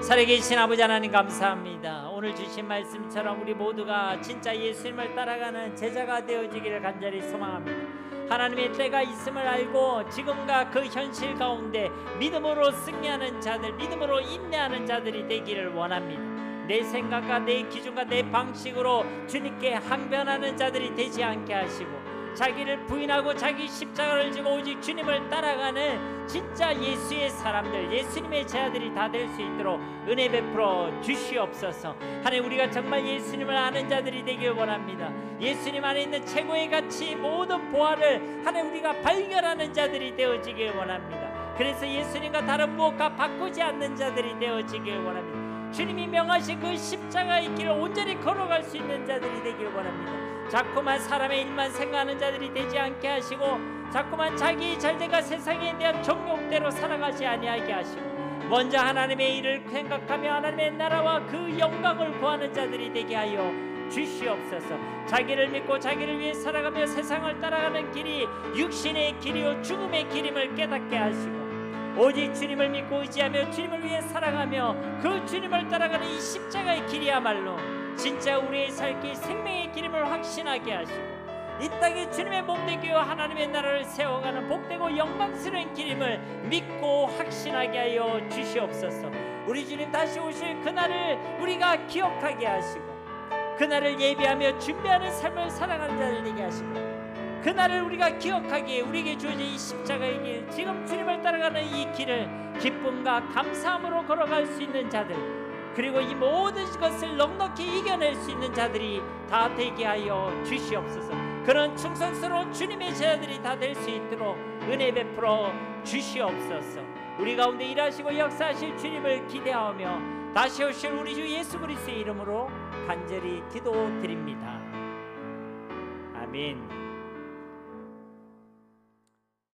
살아계신 아버지 하나님 감사합니다. 오늘 주신 말씀처럼 우리 모두가 진짜 예수님을 따라가는 제자가 되어지기를 간절히 소망합니다. 하나님의 때가 있음을 알고 지금과 그 현실 가운데 믿음으로 승리하는 자들, 믿음으로 인내하는 자들이 되기를 원합니다. 내 생각과 내 기준과 내 방식으로 주님께 항변하는 자들이 되지 않게 하시고, 자기를 부인하고 자기 십자가를 지고 오직 주님을 따라가는 진짜 예수의 사람들, 예수님의 제자들이 다 될 수 있도록 은혜 베풀어 주시옵소서. 하나님, 우리가 정말 예수님을 아는 자들이 되길 원합니다. 예수님 안에 있는 최고의 가치, 모든 보화를 하나님 우리가 발견하는 자들이 되어지길 원합니다. 그래서 예수님과 다른 무엇과 바꾸지 않는 자들이 되어지길 원합니다. 주님이 명하신 그 십자가의 길을 온전히 걸어갈 수 있는 자들이 되길 원합니다. 자꾸만 사람의 일만 생각하는 자들이 되지 않게 하시고, 자꾸만 자기 잘됨과 세상에 대한 정욕대로 살아가지 아니하게 하시고, 먼저 하나님의 일을 생각하며 하나님의 나라와 그 영광을 구하는 자들이 되게 하여 주시옵소서. 자기를 믿고 자기를 위해 살아가며 세상을 따라가는 길이 육신의 길이요 죽음의 길임을 깨닫게 하시고, 오직 주님을 믿고 의지하며 주님을 위해 살아가며 그 주님을 따라가는 이 십자가의 길이야말로 진짜 우리의 살길 생명의 길임을 확신하게 하시고, 이 땅에 주님의 몸되기와 하나님의 나라를 세워가는 복되고 영광스러운 길임을 믿고 확신하게 하여 주시옵소서. 우리 주님 다시 오실 그날을 우리가 기억하게 하시고, 그날을 예비하며 준비하는 삶을 살아가는 자들 되게 하시고, 그날을 우리가 기억하기에 우리에게 주어진 이 십자가의 길, 지금 주님을 따라가는 이 길을 기쁨과 감사함으로 걸어갈 수 있는 자들, 그리고 이 모든 것을 넉넉히 이겨낼 수 있는 자들이 다 되게 하여 주시옵소서. 그런 충성스러운 주님의 제자들이 다 될 수 있도록 은혜 베풀어 주시옵소서. 우리 가운데 일하시고 역사하실 주님을 기대하며 다시 오실 우리 주 예수 그리스도의 이름으로 간절히 기도드립니다. 아멘.